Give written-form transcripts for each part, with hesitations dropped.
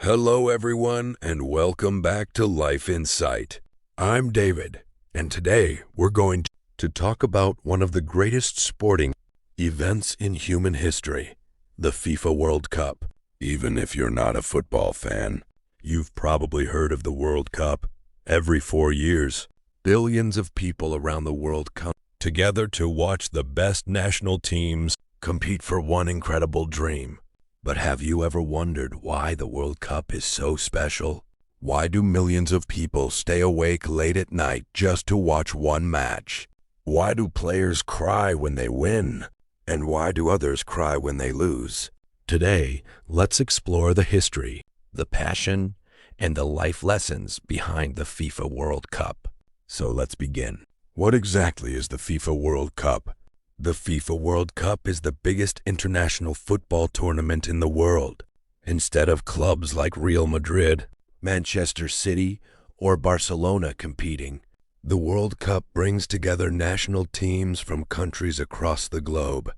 Hello everyone and welcome back to Life in Sight. I'm David and today we're going to talk about one of the greatest sporting events in human history, the FIFA World Cup. Even if you're not a football fan, you've probably heard of the World Cup. Every 4 years, billions of people around the world come together to watch the best national teams compete for one incredible dream. But have you ever wondered why the World Cup is so special? Why do millions of people stay awake late at night just to watch one match? Why do players cry when they win? And why do others cry when they lose? Today, let's explore the history, the passion, and the life lessons behind the FIFA World Cup. So let's begin. What exactly is the FIFA World Cup? The FIFA World Cup is the biggest international football tournament in the world. Instead of clubs like Real Madrid, Manchester City, or Barcelona competing, the World Cup brings together national teams from countries across the globe.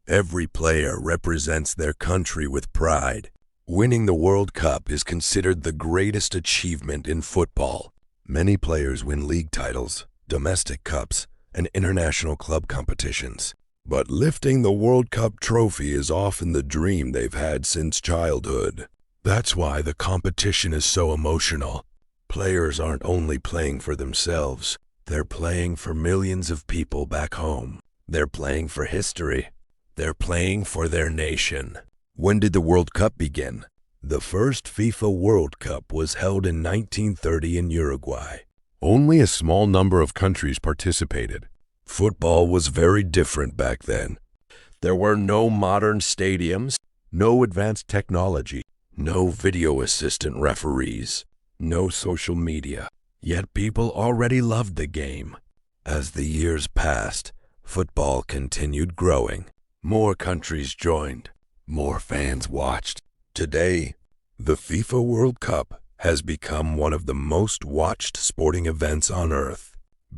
Every player represents their country with pride. Winning the World Cup is considered the greatest achievement in football. Many players win league titles, domestic cups, and international club competitions. But lifting the World Cup trophy is often the dream they've had since childhood. That's why the competition is so emotional. Players aren't only playing for themselves, they're playing for millions of people back home. They're playing for history. They're playing for their nation. When did the World Cup begin? The first FIFA World Cup was held in 1930 in Uruguay. Only a small number of countries participated. Football was very different back then. There were no modern stadiums, no advanced technology, no video assistant referees, no social media. Yet people already loved the game. As the years passed, football continued growing. More countries joined. More fans watched. Today, the FIFA World Cup has become one of the most watched sporting events on Earth.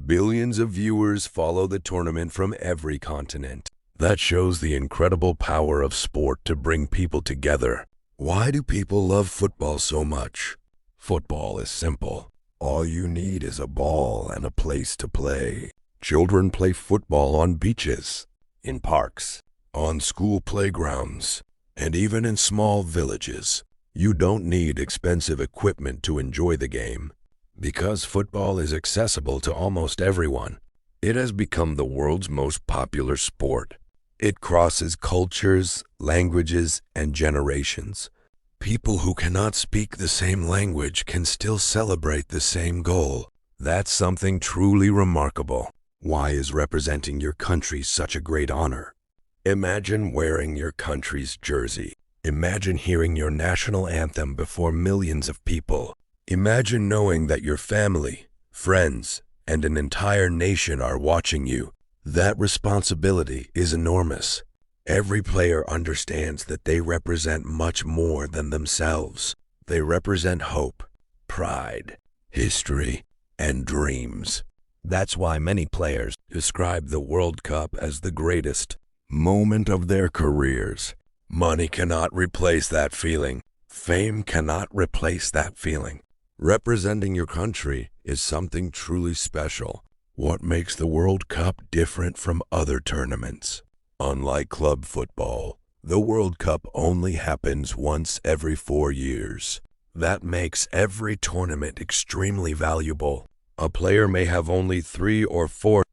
Billions of viewers follow the tournament from every continent. That shows the incredible power of sport to bring people together. Why do people love football so much? Football is simple. All you need is a ball and a place to play. Children play football on beaches, in parks, on school playgrounds, and even in small villages. You don't need expensive equipment to enjoy the game. Because football is accessible to almost everyone, it has become the world's most popular sport. It crosses cultures, languages, and generations. People who cannot speak the same language can still celebrate the same goal. That's something truly remarkable. Why is representing your country such a great honor? Imagine wearing your country's jersey. Imagine hearing your national anthem before millions of people. Imagine knowing that your family, friends, and an entire nation are watching you. That responsibility is enormous. Every player understands that they represent much more than themselves. They represent hope, pride, history, and dreams. That's why many players describe the World Cup as the greatest moment of their careers. Money cannot replace that feeling. Fame cannot replace that feeling. Representing your country is something truly special. What makes the World Cup different from other tournaments? Unlike club football, the World Cup only happens once every 4 years. That makes every tournament extremely valuable. A player may have only 3 or 4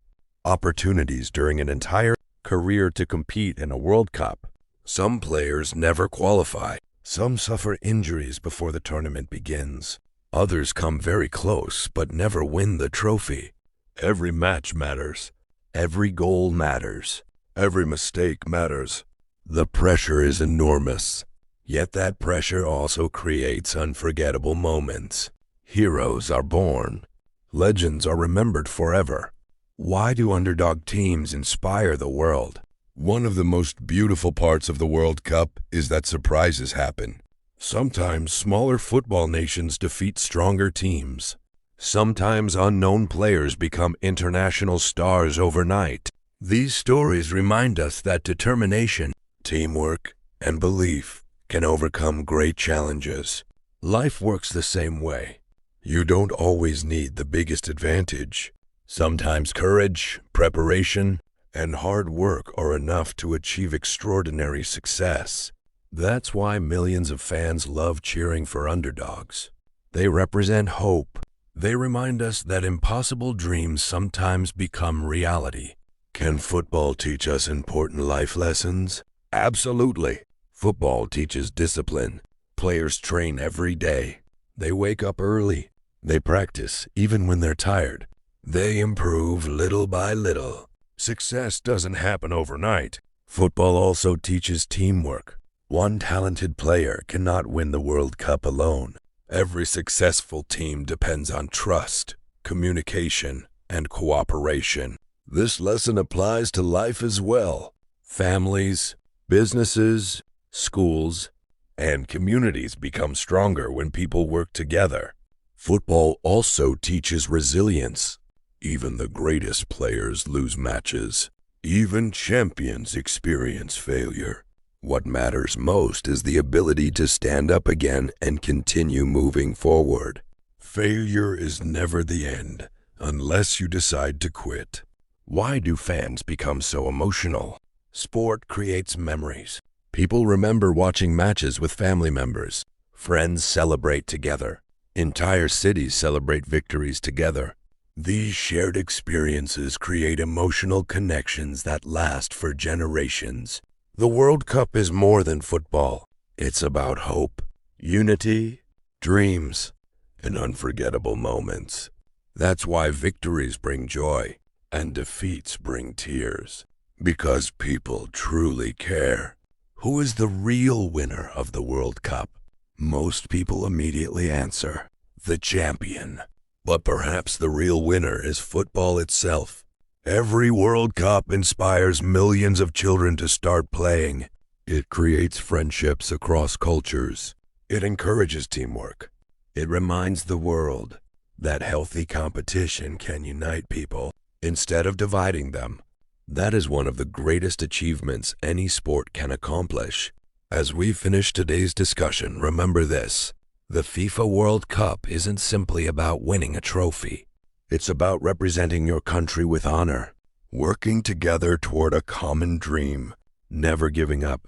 opportunities during an entire career to compete in a World Cup. Some players never qualify. Some suffer injuries before the tournament begins. Others come very close but never win the trophy. Every match matters. Every goal matters. Every mistake matters. The pressure is enormous. Yet that pressure also creates unforgettable moments. Heroes are born. Legends are remembered forever. Why do underdog teams inspire the world? One of the most beautiful parts of the World Cup is that surprises happen. Sometimes smaller football nations defeat stronger teams. Sometimes unknown players become international stars overnight. These stories remind us that determination, teamwork, and belief can overcome great challenges. Life works the same way. You don't always need the biggest advantage. Sometimes courage, preparation, and hard work are enough to achieve extraordinary success. That's why millions of fans love cheering for underdogs. They represent hope. They remind us that impossible dreams sometimes become reality. Can football teach us important life lessons? Absolutely. Football teaches discipline. Players train every day. They wake up early. They practice even when they're tired. They improve little by little. Success doesn't happen overnight. Football also teaches teamwork. One talented player cannot win the World Cup alone. Every successful team depends on trust, communication, and cooperation. This lesson applies to life as well. Families, businesses, schools, and communities become stronger when people work together. Football also teaches resilience. Even the greatest players lose matches. Even champions experience failure. What matters most is the ability to stand up again and continue moving forward. Failure is never the end, unless you decide to quit. Why do fans become so emotional? Sport creates memories. People remember watching matches with family members. Friends celebrate together. Entire cities celebrate victories together. These shared experiences create emotional connections that last for generations. The World Cup is more than football. It's about hope, unity, dreams, and unforgettable moments. That's why victories bring joy and defeats bring tears. Because people truly care. Who is the real winner of the World Cup? Most people immediately answer, the champion. But perhaps the real winner is football itself. Every World Cup inspires millions of children to start playing. It creates friendships across cultures. It encourages teamwork. It reminds the world that healthy competition can unite people instead of dividing them. That is one of the greatest achievements any sport can accomplish. As we finish today's discussion, remember this. The FIFA World Cup isn't simply about winning a trophy. It's about representing your country with honor, working together toward a common dream, never giving up,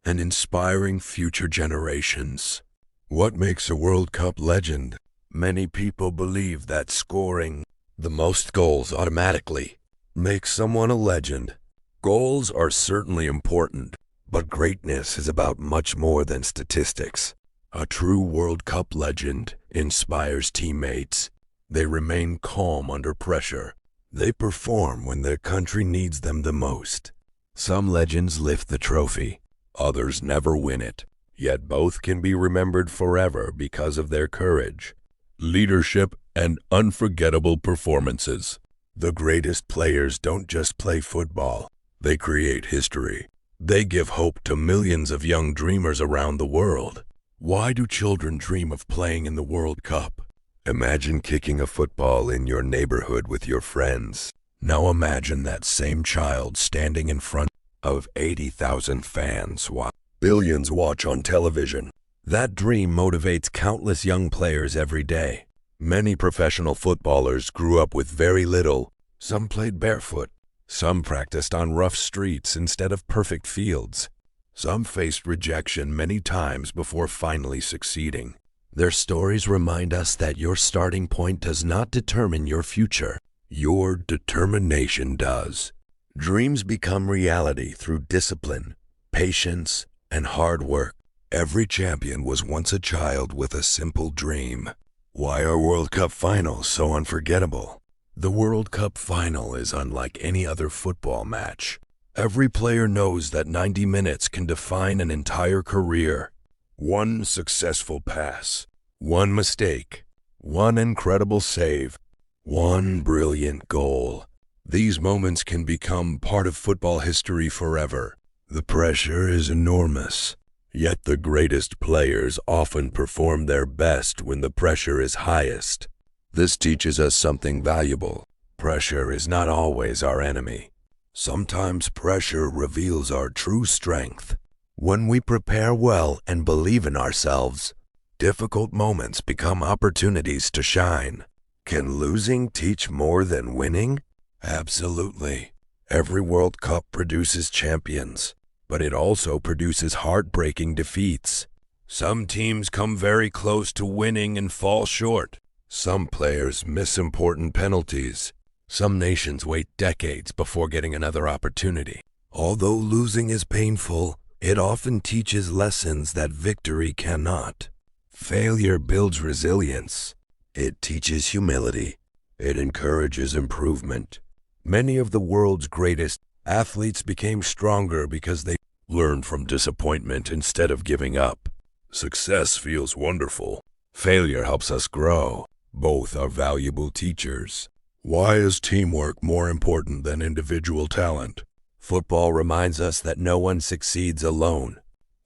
and inspiring future generations. What makes a World Cup legend? Many people believe that scoring the most goals automatically makes someone a legend. Goals are certainly important, but greatness is about much more than statistics. A true World Cup legend inspires teammates. They remain calm under pressure. They perform when their country needs them the most. Some legends lift the trophy. Others never win it. Yet both can be remembered forever because of their courage, leadership, and unforgettable performances. The greatest players don't just play football. They create history. They give hope to millions of young dreamers around the world. Why do children dream of playing in the World Cup? Imagine kicking a football in your neighborhood with your friends. Now imagine that same child standing in front of 80,000 fans while billions watch on television. That dream motivates countless young players every day. Many professional footballers grew up with very little. Some played barefoot. Some practiced on rough streets instead of perfect fields. Some faced rejection many times before finally succeeding. Their stories remind us that your starting point does not determine your future. Your determination does. Dreams become reality through discipline, patience, and hard work. Every champion was once a child with a simple dream. Why are World Cup finals so unforgettable? The World Cup final is unlike any other football match. Every player knows that 90 minutes can define an entire career. One successful pass, one mistake, one incredible save, one brilliant goal. These moments can become part of football history forever. The pressure is enormous. Yet the greatest players often perform their best when the pressure is highest. This teaches us something valuable. Pressure is not always our enemy. Sometimes pressure reveals our true strength. When we prepare well and believe in ourselves, Difficult moments become opportunities to shine. Can losing teach more than winning? Absolutely. Every World Cup produces champions, but it also produces heartbreaking defeats. Some teams come very close to winning and fall short. Some players miss important penalties. Some nations wait decades before getting another opportunity. Although losing is painful, it often teaches lessons that victory cannot. Failure builds resilience. It teaches humility. It encourages improvement. Many of the world's greatest athletes became stronger because they learned from disappointment instead of giving up. Success feels wonderful. Failure helps us grow. Both are valuable teachers. Why is teamwork more important than individual talent? Football reminds us that no one succeeds alone.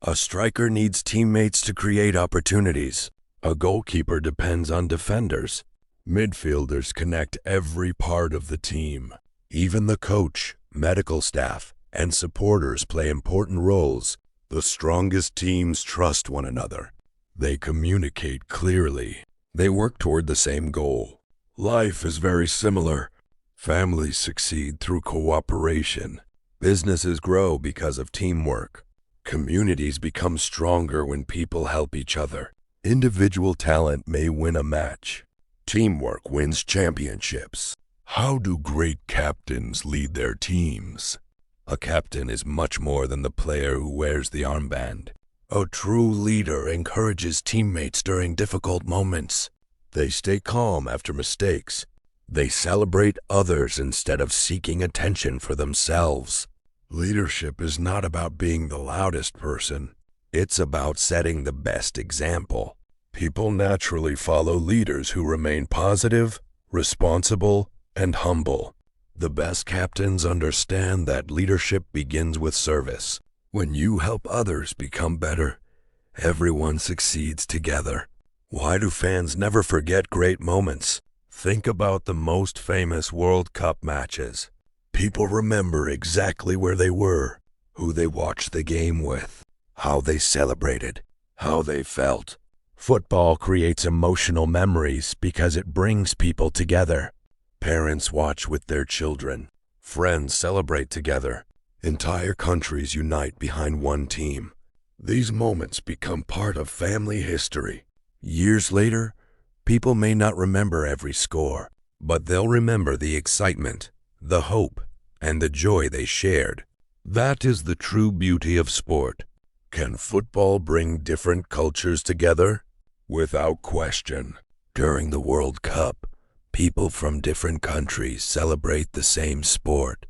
A striker needs teammates to create opportunities. A goalkeeper depends on defenders. Midfielders connect every part of the team. Even the coach, medical staff, and supporters play important roles. The strongest teams trust one another. They communicate clearly. They work toward the same goal. Life is very similar. Families succeed through cooperation. Businesses grow because of teamwork. Communities become stronger when people help each other. Individual talent may win a match. Teamwork wins championships. How do great captains lead their teams? A captain is much more than the player who wears the armband. A true leader encourages teammates during difficult moments. They stay calm after mistakes. They celebrate others instead of seeking attention for themselves. Leadership is not about being the loudest person. It's about setting the best example. People naturally follow leaders who remain positive, responsible, and humble. The best captains understand that leadership begins with service. When you help others become better, everyone succeeds together. Why do fans never forget great moments? Think about the most famous World Cup matches. People remember exactly where they were, who they watched the game with, how they celebrated, how they felt. Football creates emotional memories because it brings people together. Parents watch with their children. Friends celebrate together. Entire countries unite behind one team. These moments become part of family history. Years later, people may not remember every score, but they'll remember the excitement, the hope, and the joy they shared. That is the true beauty of sport. Can football bring different cultures together? Without question. During the World Cup, people from different countries celebrate the same sport.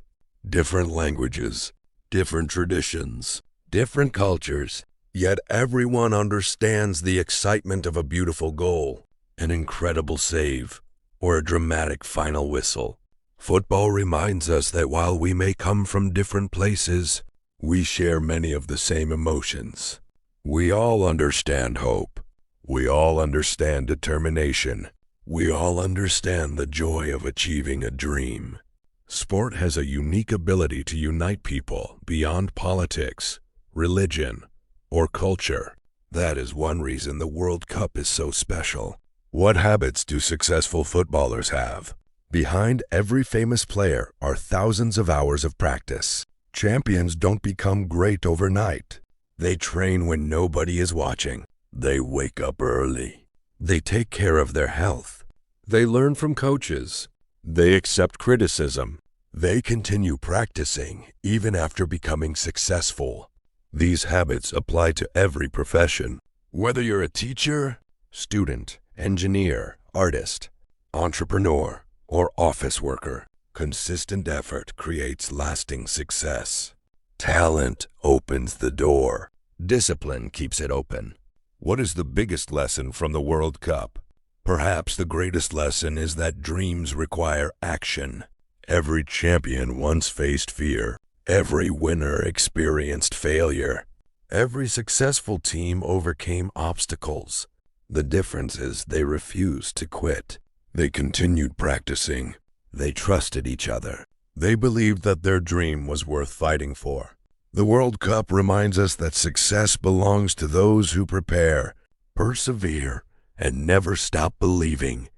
Different languages, different traditions, different cultures, yet everyone understands the excitement of a beautiful goal, an incredible save, or a dramatic final whistle. Football reminds us that while we may come from different places, we share many of the same emotions. We all understand hope. We all understand determination. We all understand the joy of achieving a dream. Sport has a unique ability to unite people beyond politics, religion, or culture. That is one reason the World Cup is so special. What habits do successful footballers have? Behind every famous player are thousands of hours of practice. Champions don't become great overnight. They train when nobody is watching. They wake up early. They take care of their health. They learn from coaches. They accept criticism. They continue practicing even after becoming successful. These habits apply to every profession. Whether you're a teacher, student, engineer, artist, entrepreneur, or office worker, consistent effort creates lasting success. Talent opens the door. Discipline keeps it open. What is the biggest lesson from the World Cup? Perhaps the greatest lesson is that dreams require action. Every champion once faced fear. Every winner experienced failure. Every successful team overcame obstacles. The difference is they refused to quit. They continued practicing. They trusted each other. They believed that their dream was worth fighting for. The World Cup reminds us that success belongs to those who prepare, persevere, and never stop believing.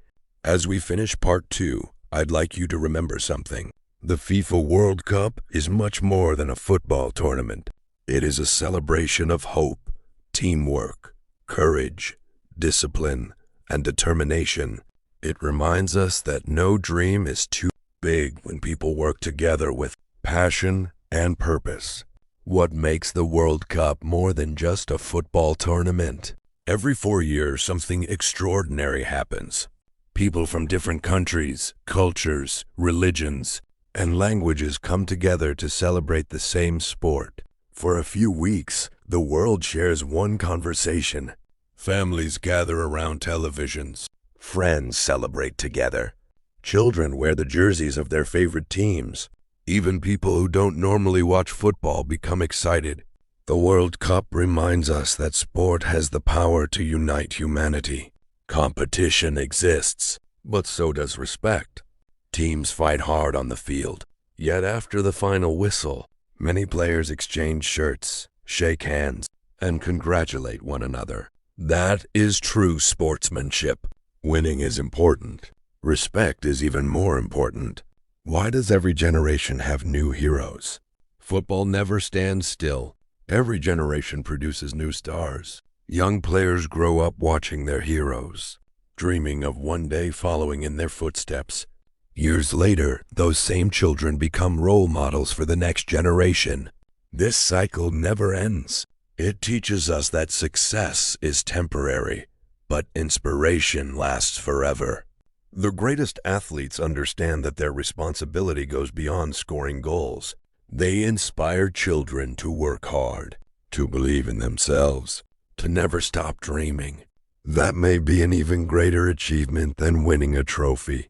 As we finish part 2, I'd like you to remember something. The FIFA World Cup is much more than a football tournament. It is a celebration of hope, teamwork, courage, discipline, and determination. It reminds us that no dream is too big when people work together with passion and purpose. What makes the World Cup more than just a football tournament? Every 4 years, something extraordinary happens. People from different countries, cultures, religions, and languages come together to celebrate the same sport. For a few weeks, the world shares one conversation. Families gather around televisions. Friends celebrate together. Children wear the jerseys of their favorite teams. Even people who don't normally watch football become excited. The World Cup reminds us that sport has the power to unite humanity. Competition exists, but so does respect. Teams fight hard on the field. Yet after the final whistle, many players exchange shirts, shake hands, and congratulate one another. That is true sportsmanship. Winning is important. Respect is even more important. Why does every generation have new heroes? Football never stands still. Every generation produces new stars. Young players grow up watching their heroes, dreaming of one day following in their footsteps. Years later, those same children become role models for the next generation. This cycle never ends. It teaches us that success is temporary, but inspiration lasts forever. The greatest athletes understand that their responsibility goes beyond scoring goals. They inspire children to work hard, to believe in themselves, to never stop dreaming. That may be an even greater achievement than winning a trophy.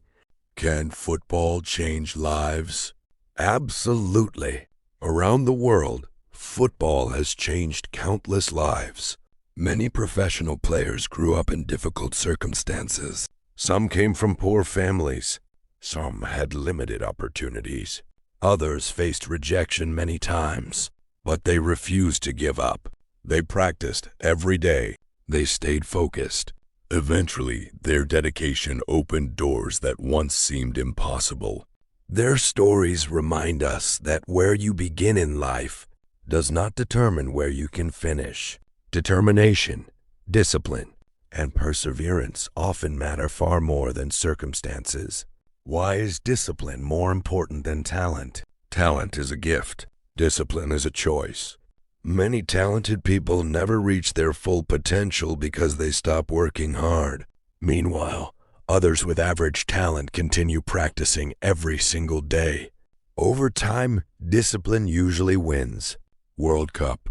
Can football change lives? Absolutely. Around the world, football has changed countless lives. Many professional players grew up in difficult circumstances. Some came from poor families. Some had limited opportunities. Others faced rejection many times, but they refused to give up. They practiced every day. They stayed focused. Eventually, their dedication opened doors that once seemed impossible. Their stories remind us that where you begin in life does not determine where you can finish. Determination, discipline, and perseverance often matter far more than circumstances. Why is discipline more important than talent? Talent is a gift. Discipline is a choice. Many talented people never reach their full potential because they stop working hard. Meanwhile, others with average talent continue practicing every single day. Over time, discipline usually wins. World Cup.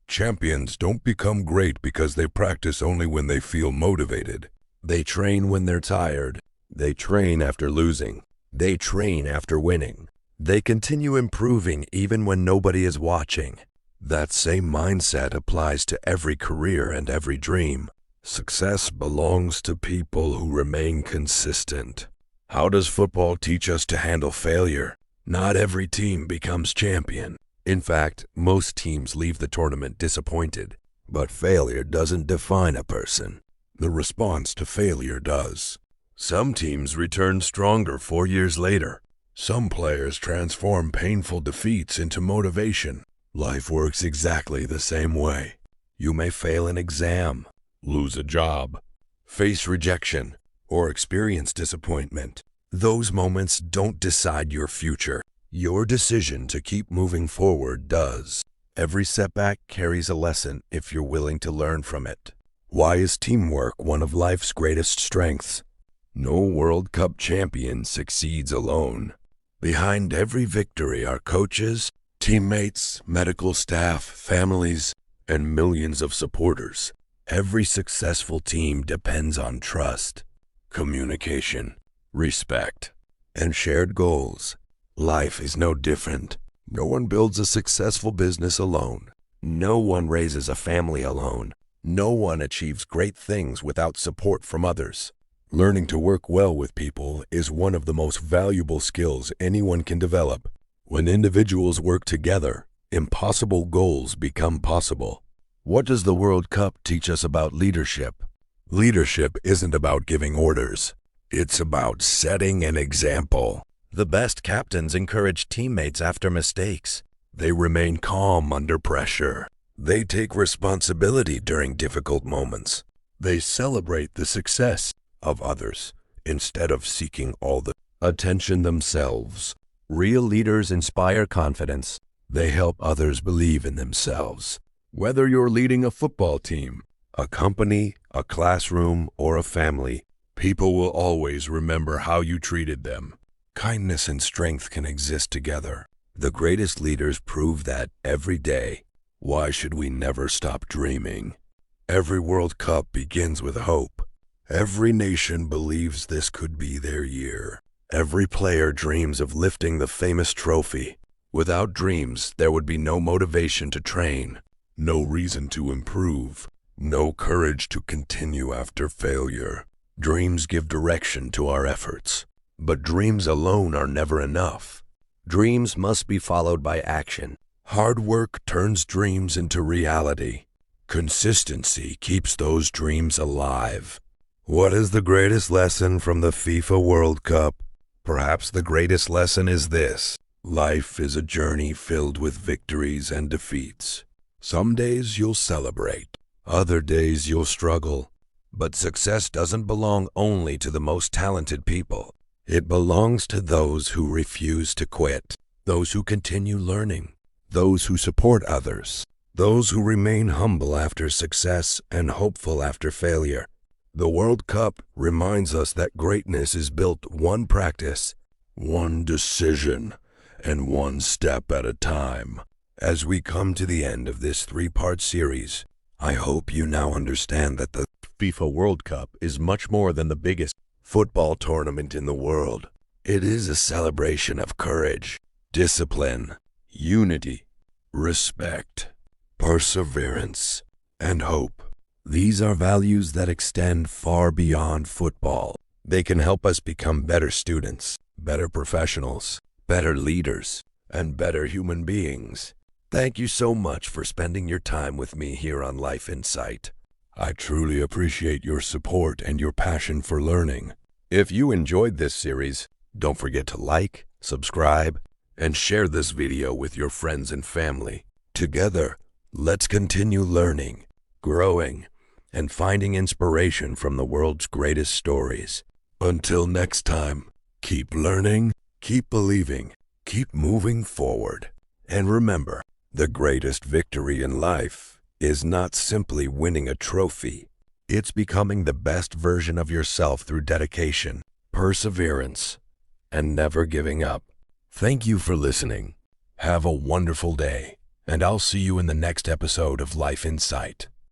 Champions don't become great because they practice only when they feel motivated. They train when they're tired. They train after losing. They train after winning. They continue improving even when nobody is watching. That same mindset applies to every career and every dream. Success belongs to people who remain consistent. How does football teach us to handle failure? Not every team becomes champion. In fact, most teams leave the tournament disappointed. But failure doesn't define a person. The response to failure does. Some teams return stronger 4 years later. Some players transform painful defeats into motivation. Life works exactly the same way. You may fail an exam, lose a job, face rejection, or experience disappointment. Those moments don't decide your future. Your decision to keep moving forward does. Every setback carries a lesson if you're willing to learn from it. Why is teamwork one of life's greatest strengths? No World Cup champion succeeds alone. Behind every victory are coaches, teammates, medical staff, families, and millions of supporters. Every successful team depends on trust, communication, respect, and shared goals. Life is no different. No one builds a successful business alone. No one raises a family alone. No one achieves great things without support from others. Learning to work well with people is one of the most valuable skills anyone can develop. When individuals work together, impossible goals become possible. What does the World Cup teach us about leadership? Leadership isn't about giving orders. It's about setting an example. The best captains encourage teammates after mistakes. They remain calm under pressure. They take responsibility during difficult moments. They celebrate the success of others instead of seeking all the attention themselves. Real leaders inspire confidence. They help others believe in themselves. Whether you're leading a football team, a company, a classroom, or a family, people will always remember how you treated them. Kindness and strength can exist together. The greatest leaders prove that every day. Why should we never stop dreaming? Every World Cup begins with hope. Every nation believes this could be their year. Every player dreams of lifting the famous trophy. Without dreams, there would be no motivation to train, no reason to improve, no courage to continue after failure. Dreams give direction to our efforts, but dreams alone are never enough. Dreams must be followed by action. Hard work turns dreams into reality. Consistency keeps those dreams alive. What is the greatest lesson from the FIFA World Cup? Perhaps the greatest lesson is this: life is a journey filled with victories and defeats. Some days you'll celebrate, other days you'll struggle. But success doesn't belong only to the most talented people. It belongs to those who refuse to quit, those who continue learning, those who support others, those who remain humble after success and hopeful after failure. The World Cup reminds us that greatness is built one practice, one decision, and one step at a time. As we come to the end of this three-part series, I hope you now understand that the FIFA World Cup is much more than the biggest football tournament in the world. It is a celebration of courage, discipline, unity, respect, perseverance, and hope. These are values that extend far beyond football. They can help us become better students, better professionals, better leaders, and better human beings. Thank you so much for spending your time with me here on Life in Sight. I truly appreciate your support and your passion for learning. If you enjoyed this series, don't forget to like, subscribe, and share this video with your friends and family. Together, let's continue learning, growing, and finding inspiration from the world's greatest stories. Until next time, keep learning, keep believing, keep moving forward. And remember, the greatest victory in life is not simply winning a trophy. It's becoming the best version of yourself through dedication, perseverance, and never giving up. Thank you for listening. Have a wonderful day, and I'll see you in the next episode of Life in Sight.